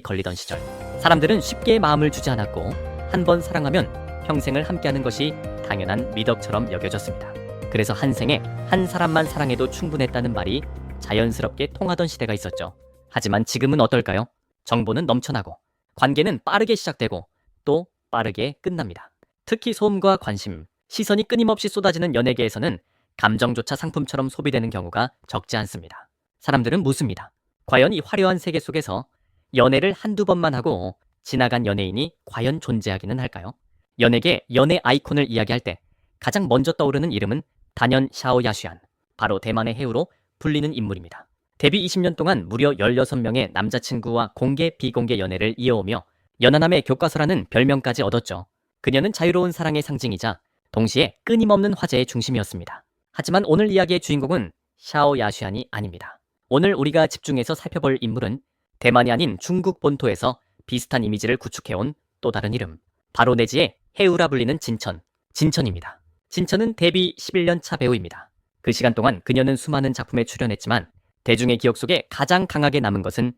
걸리던 시절, 사람들은 쉽게 마음을 주지 않았고 한 번 사랑하면 평생을 함께하는 것이 당연한 미덕처럼 여겨졌습니다. 그래서 한 생에 한 사람만 사랑해도 충분했다는 말이 자연스럽게 통하던 시대가 있었죠. 하지만 지금은 어떨까요? 정보는 넘쳐나고 관계는 빠르게 시작되고 또 빠르게 끝납니다. 특히 소음과 관심, 시선이 끊임없이 쏟아지는 연예계에서는 감정조차 상품처럼 소비되는 경우가 적지 않습니다. 사람들은 묻습니다. 과연 이 화려한 세계 속에서 연애를 한두 번만 하고 지나간 연예인이 과연 존재하기는 할까요? 연예계 연애 아이콘을 이야기할 때 가장 먼저 떠오르는 이름은 단연 샤오야슈안, 바로 대만의 해우로 불리는 인물입니다. 데뷔 20년 동안 무려 16명의 남자친구와 공개 비공개 연애를 이어오며 연하남의 교과서라는 별명까지 얻었죠. 그녀는 자유로운 사랑의 상징이자 동시에 끊임없는 화제의 중심이었습니다. 하지만 오늘 이야기의 주인공은 샤오야슈안이 아닙니다. 오늘 우리가 집중해서 살펴볼 인물은 대만이 아닌 중국 본토에서 비슷한 이미지를 구축해온 또 다른 이름, 바로 내지의 해우라 불리는 진천입니다. 진천은 데뷔 11년 차 배우입니다. 그 시간 동안 그녀는 수많은 작품에 출연했지만 대중의 기억 속에 가장 강하게 남은 것은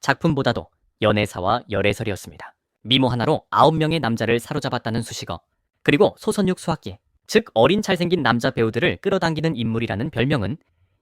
작품보다도 연애사와 열애설이었습니다. 미모 하나로 9명의 남자를 사로잡았다는 수식어, 그리고 소선육 수학기, 즉 어린 잘생긴 남자 배우들을 끌어당기는 인물이라는 별명은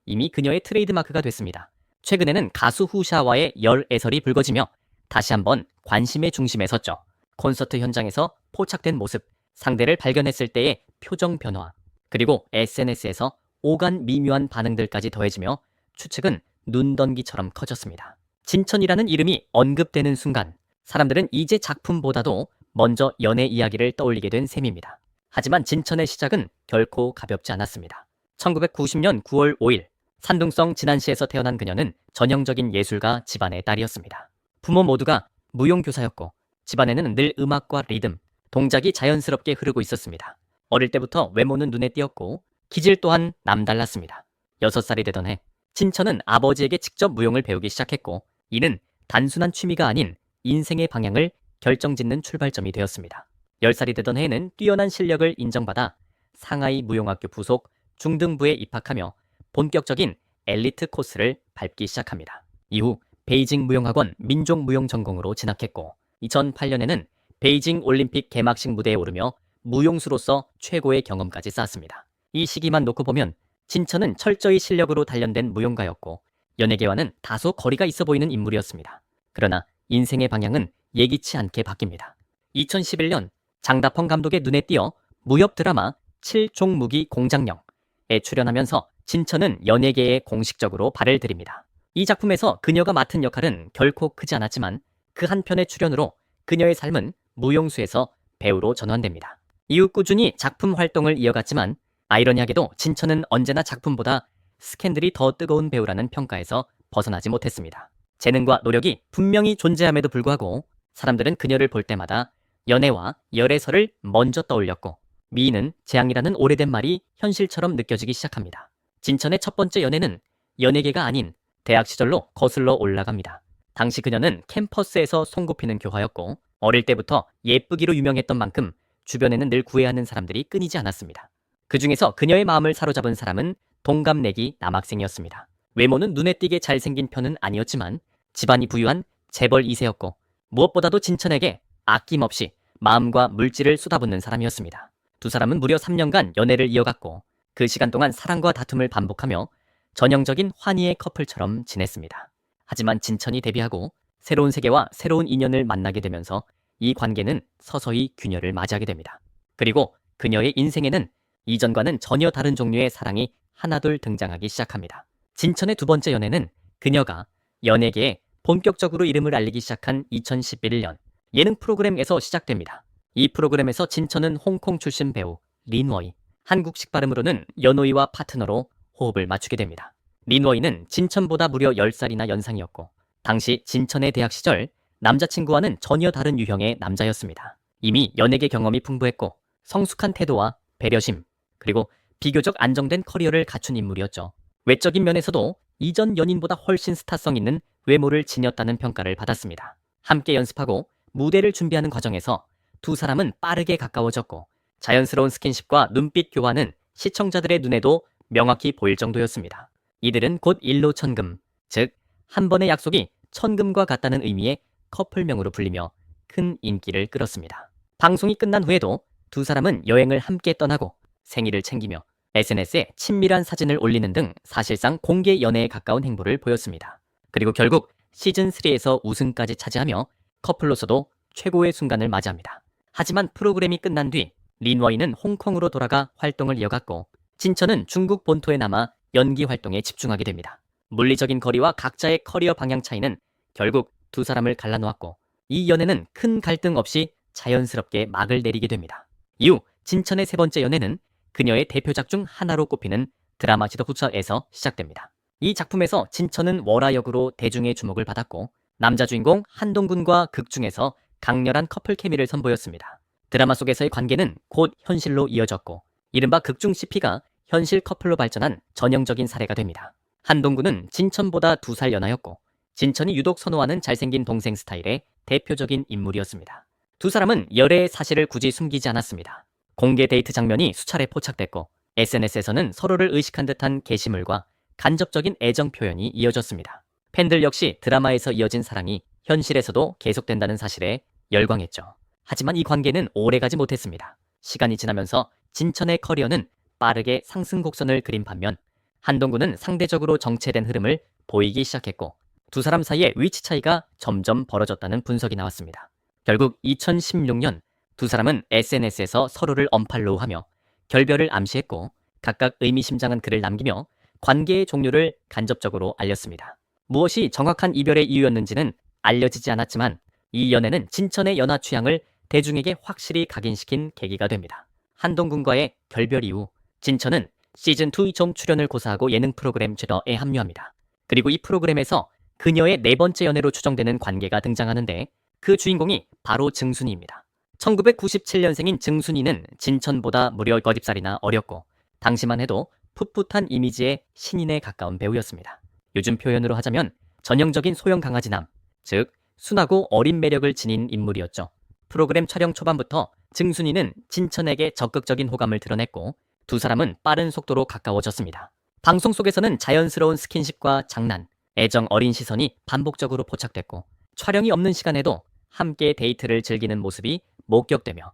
이미 그녀의 트레이드마크가 됐습니다. 최근에는 가수 후샤와의 열애설이 불거지며 다시 한번 관심의 중심에 섰죠. 콘서트 현장에서 포착된 모습, 상대를 발견했을 때의 표정 변화, 그리고 SNS에서 오간 미묘한 반응들까지 더해지며 추측은 눈던기처럼 커졌습니다. 진천이라는 이름이 언급되는 순간 사람들은 이제 작품보다도 먼저 연애 이야기를 떠올리게 된 셈입니다. 하지만 진천의 시작은 결코 가볍지 않았습니다. 1990년 9월 5일 산둥성 진안시에서 태어난 그녀는 전형적인 예술가 집안의 딸이었습니다. 부모 모두가 무용교사였고 집안에는 늘 음악과 리듬, 동작이 자연스럽게 흐르고 있었습니다. 어릴 때부터 외모는 눈에 띄었고 기질 또한 남달랐습니다. 6살이 되던 해 진천은 아버지에게 직접 무용을 배우기 시작했고 이는 단순한 취미가 아닌 인생의 방향을 결정짓는 출발점이 되었습니다. 10살이 되던 해에는 뛰어난 실력을 인정받아 상하이 무용학교 부속 중등부에 입학하며 본격적인 엘리트 코스를 밟기 시작합니다. 이후 베이징 무용학원 민족무용 전공으로 진학했고 2008년에는 베이징 올림픽 개막식 무대에 오르며 무용수로서 최고의 경험까지 쌓았습니다. 이 시기만 놓고 보면 진천은 철저히 실력으로 단련된 무용가였고 연예계와는 다소 거리가 있어 보이는 인물이었습니다. 그러나 인생의 방향은 예기치 않게 바뀝니다. 2011년 장다펑 감독의 눈에 띄어 무협 드라마 7종무기 공장령에 출연하면서 진천은 연예계에 공식적으로 발을 들입니다. 이 작품에서 그녀가 맡은 역할은 결코 크지 않았지만 그 한 편의 출연으로 그녀의 삶은 무용수에서 배우로 전환됩니다. 이후 꾸준히 작품 활동을 이어갔지만 아이러니하게도 진천은 언제나 작품보다 스캔들이 더 뜨거운 배우라는 평가에서 벗어나지 못했습니다. 재능과 노력이 분명히 존재함에도 불구하고 사람들은 그녀를 볼 때마다 연애와 열애설을 먼저 떠올렸고 미인은 재앙이라는 오래된 말이 현실처럼 느껴지기 시작합니다. 진천의 첫 번째 연애는 연예계가 아닌 대학 시절로 거슬러 올라갑니다. 당시 그녀는 캠퍼스에서 손꼽히는 교화였고 어릴 때부터 예쁘기로 유명했던 만큼 주변에는 늘 구애하는 사람들이 끊이지 않았습니다. 그 중에서 그녀의 마음을 사로잡은 사람은 동갑내기 남학생이었습니다. 외모는 눈에 띄게 잘생긴 편은 아니었지만 집안이 부유한 재벌 2세였고 무엇보다도 진천에게 아낌없이 마음과 물질을 쏟아붓는 사람이었습니다. 두 사람은 무려 3년간 연애를 이어갔고 그 시간 동안 사랑과 다툼을 반복하며 전형적인 환희의 커플처럼 지냈습니다. 하지만 진천이 데뷔하고 새로운 세계와 새로운 인연을 만나게 되면서 이 관계는 서서히 균열을 맞이하게 됩니다. 그리고 그녀의 인생에는 이전과는 전혀 다른 종류의 사랑이 하나둘 등장하기 시작합니다. 진천의 두 번째 연애는 그녀가 연예계에 본격적으로 이름을 알리기 시작한 2011년 예능 프로그램에서 시작됩니다. 이 프로그램에서 진천은 홍콩 출신 배우 린워이, 한국식 발음으로는 연호이와 파트너로 호흡을 맞추게 됩니다. 린워이는 진천보다 무려 10살이나 연상이었고 당시 진천의 대학 시절 남자친구와는 전혀 다른 유형의 남자였습니다. 이미 연예계 경험이 풍부했고 성숙한 태도와 배려심, 그리고 비교적 안정된 커리어를 갖춘 인물이었죠. 외적인 면에서도 이전 연인보다 훨씬 스타성 있는 외모를 지녔다는 평가를 받았습니다. 함께 연습하고 무대를 준비하는 과정에서 두 사람은 빠르게 가까워졌고 자연스러운 스킨십과 눈빛 교환은 시청자들의 눈에도 명확히 보일 정도였습니다. 이들은 곧 일로천금, 즉 한 번의 약속이 천금과 같다는 의미의 커플명으로 불리며 큰 인기를 끌었습니다. 방송이 끝난 후에도 두 사람은 여행을 함께 떠나고 생일을 챙기며 SNS에 친밀한 사진을 올리는 등 사실상 공개 연애에 가까운 행보를 보였습니다. 그리고 결국 시즌3에서 우승까지 차지하며 커플로서도 최고의 순간을 맞이합니다. 하지만 프로그램이 끝난 뒤 린워이는 홍콩으로 돌아가 활동을 이어갔고 진천은 중국 본토에 남아 연기 활동에 집중하게 됩니다. 물리적인 거리와 각자의 커리어 방향 차이는 결국 두 사람을 갈라놓았고 이 연애는 큰 갈등 없이 자연스럽게 막을 내리게 됩니다. 이후 진천의 세 번째 연애는 그녀의 대표작 중 하나로 꼽히는 드라마 지더후처에서 시작됩니다. 이 작품에서 진천은 월화 역으로 대중의 주목을 받았고 남자 주인공 한동군과 극 중에서 강렬한 커플 케미를 선보였습니다. 드라마 속에서의 관계는 곧 현실로 이어졌고 이른바 극중 CP가 현실 커플로 발전한 전형적인 사례가 됩니다. 한동군은 진천보다 2살 연하였고 진천이 유독 선호하는 잘생긴 동생 스타일의 대표적인 인물이었습니다. 두 사람은 열애의 사실을 굳이 숨기지 않았습니다. 공개 데이트 장면이 수차례 포착됐고 SNS에서는 서로를 의식한 듯한 게시물과 간접적인 애정 표현이 이어졌습니다. 팬들 역시 드라마에서 이어진 사랑이 현실에서도 계속된다는 사실에 열광했죠. 하지만 이 관계는 오래가지 못했습니다. 시간이 지나면서 진천의 커리어는 빠르게 상승 곡선을 그린 반면 한동군은 상대적으로 정체된 흐름을 보이기 시작했고 두 사람 사이의 위치 차이가 점점 벌어졌다는 분석이 나왔습니다. 결국 2016년 두 사람은 SNS에서 서로를 언팔로우하며 결별을 암시했고 각각 의미심장한 글을 남기며 관계의 종료를 간접적으로 알렸습니다. 무엇이 정확한 이별의 이유였는지는 알려지지 않았지만 이 연애는 진천의 연하 취향을 대중에게 확실히 각인시킨 계기가 됩니다. 한동군과의 결별 이후 진천은 시즌2 총 출연을 고사하고 예능 프로그램 제더에 합류합니다. 그리고 이 프로그램에서 그녀의 네 번째 연애로 추정되는 관계가 등장하는데 그 주인공이 바로 증순이입니다. 1997년생인 증순이는 진천보다 무려 10살이나 어렸고 당시만 해도 풋풋한 이미지의 신인에 가까운 배우였습니다. 요즘 표현으로 하자면 전형적인 소형 강아지남, 즉 순하고 어린 매력을 지닌 인물이었죠. 프로그램 촬영 초반부터 증순이는 진천에게 적극적인 호감을 드러냈고 두 사람은 빠른 속도로 가까워졌습니다. 방송 속에서는 자연스러운 스킨십과 장난, 애정 어린 시선이 반복적으로 포착됐고 촬영이 없는 시간에도 함께 데이트를 즐기는 모습이 목격되며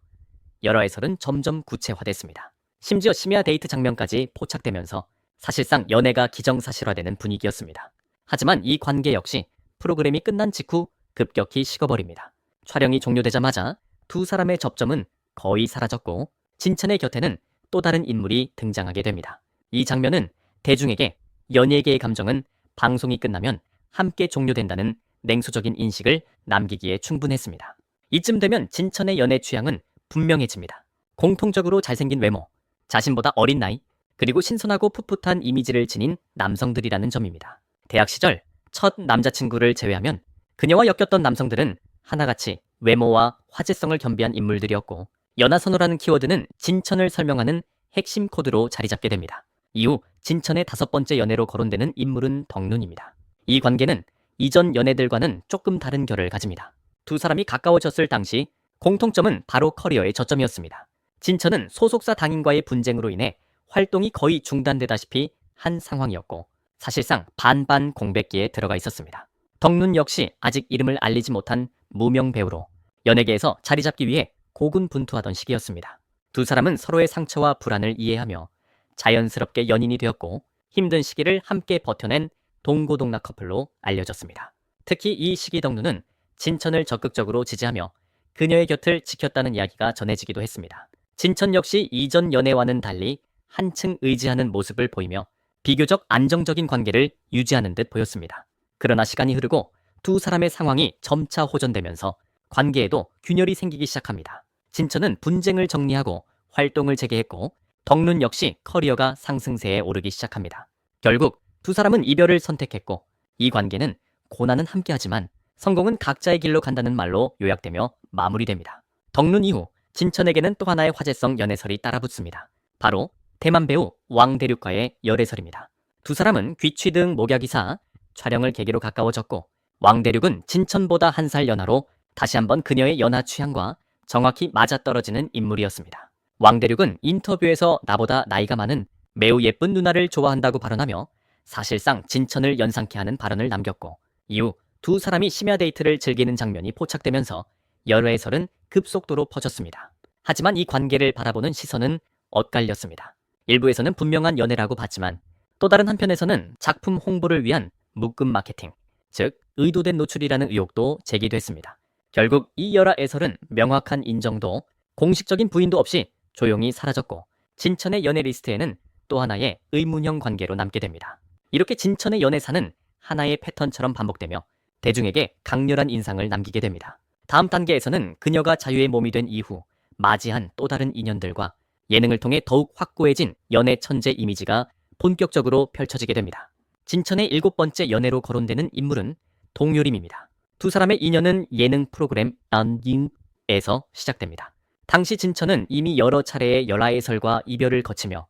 여러 해설은 점점 구체화됐습니다. 심지어 심야 데이트 장면까지 포착되면서 사실상 연애가 기정사실화되는 분위기였습니다. 하지만 이 관계 역시 프로그램이 끝난 직후 급격히 식어버립니다. 촬영이 종료되자마자 두 사람의 접점은 거의 사라졌고 진천의 곁에는 또 다른 인물이 등장하게 됩니다. 이 장면은 대중에게 연예계의 감정은 방송이 끝나면 함께 종료된다는 냉소적인 인식을 남기기에 충분했습니다. 이쯤 되면 진천의 연애 취향은 분명해집니다. 공통적으로 잘생긴 외모, 자신보다 어린 나이, 그리고 신선하고 풋풋한 이미지를 지닌 남성들이라는 점입니다. 대학 시절 첫 남자친구를 제외하면 그녀와 엮였던 남성들은 하나같이 외모와 화제성을 겸비한 인물들이었고 연하선호라는 키워드는 진천을 설명하는 핵심 코드로 자리 잡게 됩니다. 이후 진천의 5번째 연애로 거론되는 인물은 덕눈입니다. 이 관계는 이전 연애들과는 조금 다른 결을 가집니다. 두 사람이 가까워졌을 당시 공통점은 바로 커리어의 저점이었습니다. 진천은 소속사 당인과의 분쟁으로 인해 활동이 거의 중단되다시피 한 상황이었고 사실상 반반 공백기에 들어가 있었습니다. 덕눈 역시 아직 이름을 알리지 못한 무명 배우로 연예계에서 자리 잡기 위해 고군분투하던 시기였습니다. 두 사람은 서로의 상처와 불안을 이해하며 자연스럽게 연인이 되었고 힘든 시기를 함께 버텨낸 동고동락 커플로 알려졌습니다. 특히 이 시기 덕눈은 진천을 적극적으로 지지하며 그녀의 곁을 지켰다는 이야기가 전해지기도 했습니다. 진천 역시 이전 연애와는 달리 한층 의지하는 모습을 보이며 비교적 안정적인 관계를 유지하는 듯 보였습니다. 그러나 시간이 흐르고 두 사람의 상황이 점차 호전되면서 관계에도 균열이 생기기 시작합니다. 진천은 분쟁을 정리하고 활동을 재개했고 덕눈 역시 커리어가 상승세에 오르기 시작합니다. 결국 두 사람은 이별을 선택했고 이 관계는 고난은 함께하지만 성공은 각자의 길로 간다는 말로 요약되며 마무리됩니다. 덕눈 이후 진천에게는 또 하나의 화제성 연애설이 따라붙습니다. 바로 대만 배우 왕대륙과의 열애설입니다. 두 사람은 귀취 등 목야기사, 촬영을 계기로 가까워졌고 왕대륙은 진천보다 한 살 연하로 다시 한번 그녀의 연하 취향과 정확히 맞아떨어지는 인물이었습니다. 왕대륙은 인터뷰에서 나보다 나이가 많은 매우 예쁜 누나를 좋아한다고 발언하며 사실상 진천을 연상케 하는 발언을 남겼고 이후 두 사람이 심야 데이트를 즐기는 장면이 포착되면서 여러 해설은 급속도로 퍼졌습니다. 하지만 이 관계를 바라보는 시선은 엇갈렸습니다. 일부에서는 분명한 연애라고 봤지만 또 다른 한편에서는 작품 홍보를 위한 묶음 마케팅, 즉 의도된 노출이라는 의혹도 제기됐습니다. 결국 이 여러 해설은 명확한 인정도 공식적인 부인도 없이 조용히 사라졌고 진천의 연애 리스트에는 또 하나의 의문형 관계로 남게 됩니다. 이렇게 진천의 연애사는 하나의 패턴처럼 반복되며 대중에게 강렬한 인상을 남기게 됩니다. 다음 단계에서는 그녀가 자유의 몸이 된 이후 맞이한 또 다른 인연들과 예능을 통해 더욱 확고해진 연애 천재 이미지가 본격적으로 펼쳐지게 됩니다. 진천의 7번째 연애로 거론되는 인물은 동요림입니다. 두 사람의 인연은 예능 프로그램 안딩에서 시작됩니다. 당시 진천은 이미 여러 차례의 열화해설과 이별을 거치며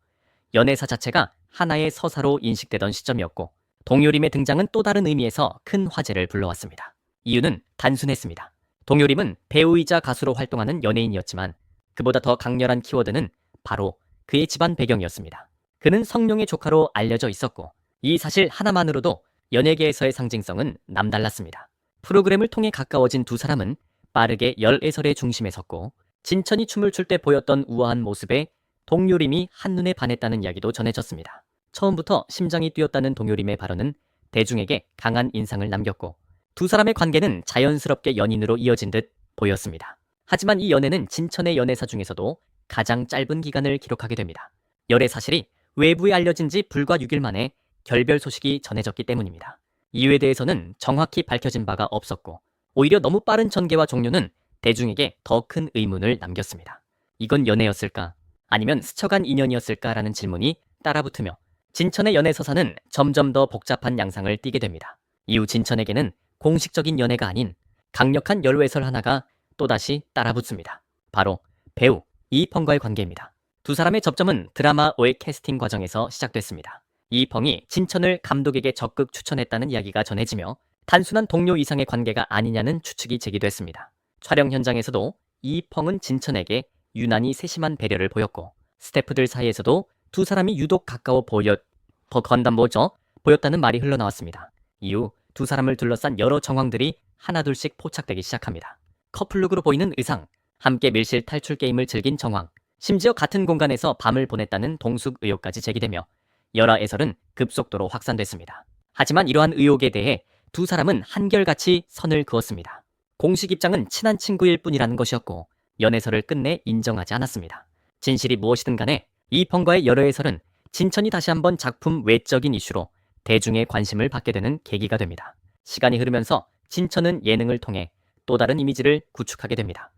연애사 자체가 하나의 서사로 인식되던 시점이었고 동요림의 등장은 또 다른 의미에서 큰 화제를 불러왔습니다. 이유는 단순했습니다. 동요림은 배우이자 가수로 활동하는 연예인이었지만 그보다 더 강렬한 키워드는 바로 그의 집안 배경이었습니다. 그는 성룡의 조카로 알려져 있었고 이 사실 하나만으로도 연예계에서의 상징성은 남달랐습니다. 프로그램을 통해 가까워진 두 사람은 빠르게 열애설의 중심에 섰고 진천이 춤을 출 때 보였던 우아한 모습에 동요림이 한눈에 반했다는 이야기도 전해졌습니다. 처음부터 심장이 뛰었다는 동요림의 발언은 대중에게 강한 인상을 남겼고 두 사람의 관계는 자연스럽게 연인으로 이어진 듯 보였습니다. 하지만 이 연애는 진천의 연애사 중에서도 가장 짧은 기간을 기록하게 됩니다. 열애 사실이 외부에 알려진 지 불과 6일 만에 결별 소식이 전해졌기 때문입니다. 이유에 대해서는 정확히 밝혀진 바가 없었고 오히려 너무 빠른 전개와 종료는 대중에게 더 큰 의문을 남겼습니다. 이건 연애였을까? 아니면 스쳐간 인연이었을까라는 질문이 따라붙으며 진천의 연애 서사는 점점 더 복잡한 양상을 띠게 됩니다. 이후 진천에게는 공식적인 연애가 아닌 강력한 열애설 하나가 또다시 따라붙습니다. 바로 배우 이펑과의 관계입니다. 두 사람의 접점은 드라마 5의 캐스팅 과정에서 시작됐습니다. 이펑이 진천을 감독에게 적극 추천했다는 이야기가 전해지며 단순한 동료 이상의 관계가 아니냐는 추측이 제기됐습니다. 촬영 현장에서도 이펑은 진천에게 유난히 세심한 배려를 보였고 스태프들 사이에서도 두 사람이 유독 가까워 보였다는 말이 흘러나왔습니다. 이후 두 사람을 둘러싼 여러 정황들이 하나둘씩 포착되기 시작합니다. 커플룩으로 보이는 의상, 함께 밀실 탈출 게임을 즐긴 정황, 심지어 같은 공간에서 밤을 보냈다는 동숙 의혹까지 제기되며 여러 해설은 급속도로 확산됐습니다. 하지만 이러한 의혹에 대해 두 사람은 한결같이 선을 그었습니다. 공식 입장은 친한 친구일 뿐이라는 것이었고 연애설을 끝내 인정하지 않았습니다. 진실이 무엇이든 간에 이펑과의 여러 해설은 진천이 다시 한번 작품 외적인 이슈로 대중의 관심을 받게 되는 계기가 됩니다. 시간이 흐르면서 진천은 예능을 통해 또 다른 이미지를 구축하게 됩니다.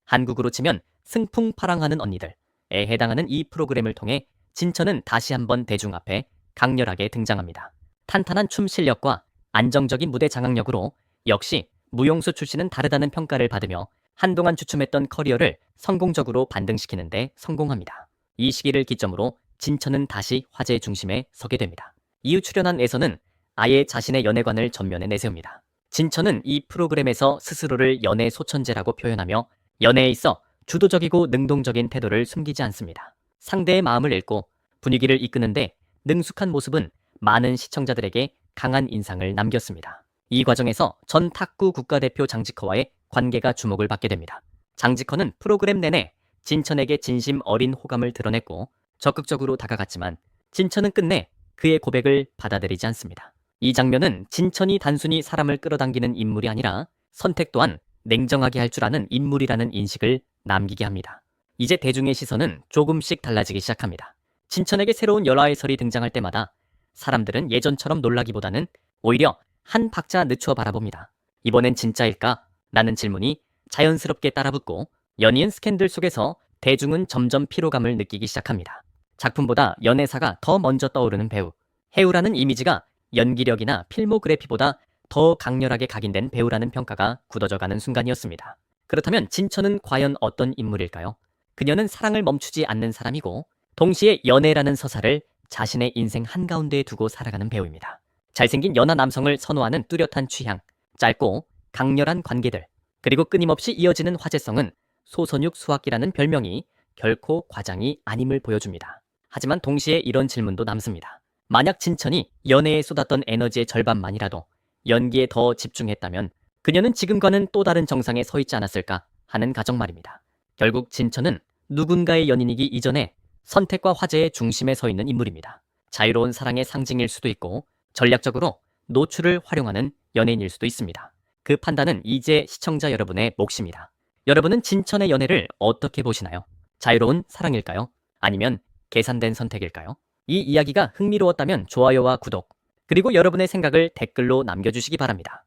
한국으로 치면 승풍파랑하는 언니들에 해당하는 이 프로그램을 통해 진천은 다시 한번 대중 앞에 강렬하게 등장합니다. 탄탄한 춤 실력과 안정적인 무대 장악력으로 역시 무용수 출신은 다르다는 평가를 받으며 한동안 주춤했던 커리어를 성공적으로 반등시키는 데 성공합니다. 이 시기를 기점으로 진천은 다시 화제의 중심에 서게 됩니다. 이후 출연한 에서는 아예 자신의 연애관을 전면에 내세웁니다. 진천은 이 프로그램에서 스스로를 연애 소천재라고 표현하며 연애에 있어 주도적이고 능동적인 태도를 숨기지 않습니다. 상대의 마음을 읽고 분위기를 이끄는데 능숙한 모습은 많은 시청자들에게 강한 인상을 남겼습니다. 이 과정에서 전 탁구 국가대표 장지커와의 관계가 주목을 받게 됩니다. 장지커는 프로그램 내내 진천에게 진심 어린 호감을 드러냈고 적극적으로 다가갔지만 진천은 끝내 그의 고백을 받아들이지 않습니다. 이 장면은 진천이 단순히 사람을 끌어당기는 인물이 아니라 선택 또한 냉정하게 할 줄 아는 인물이라는 인식을 남기게 합니다. 이제 대중의 시선은 조금씩 달라지기 시작합니다. 진천에게 새로운 열화해설이 등장할 때마다 사람들은 예전처럼 놀라기보다는 오히려 한 박자 늦춰 바라봅니다. 이번엔 진짜일까? 라는 질문이 자연스럽게 따라붙고 연이은 스캔들 속에서 대중은 점점 피로감을 느끼기 시작합니다. 작품보다 연애사가 더 먼저 떠오르는 배우, 해우라는 이미지가 연기력이나 필모그래피보다 더 강렬하게 각인된 배우라는 평가가 굳어져가는 순간이었습니다. 그렇다면 진천은 과연 어떤 인물일까요? 그녀는 사랑을 멈추지 않는 사람이고 동시에 연애라는 서사를 자신의 인생 한가운데에 두고 살아가는 배우입니다. 잘생긴 연하 남성을 선호하는 뚜렷한 취향, 짧고 강렬한 관계들, 그리고 끊임없이 이어지는 화제성은 소선육 수학기라는 별명이 결코 과장이 아님을 보여줍니다. 하지만 동시에 이런 질문도 남습니다. 만약 진천이 연애에 쏟았던 에너지의 절반만이라도 연기에 더 집중했다면 그녀는 지금과는 또 다른 정상에 서 있지 않았을까 하는 가정 말입니다. 결국 진천은 누군가의 연인이기 이전에 선택과 화제의 중심에 서 있는 인물입니다. 자유로운 사랑의 상징일 수도 있고 전략적으로 노출을 활용하는 연예인일 수도 있습니다. 그 판단은 이제 시청자 여러분의 몫입니다. 여러분은 진천의 연애를 어떻게 보시나요? 자유로운 사랑일까요? 아니면 계산된 선택일까요? 이 이야기가 흥미로웠다면 좋아요와 구독, 그리고 여러분의 생각을 댓글로 남겨주시기 바랍니다.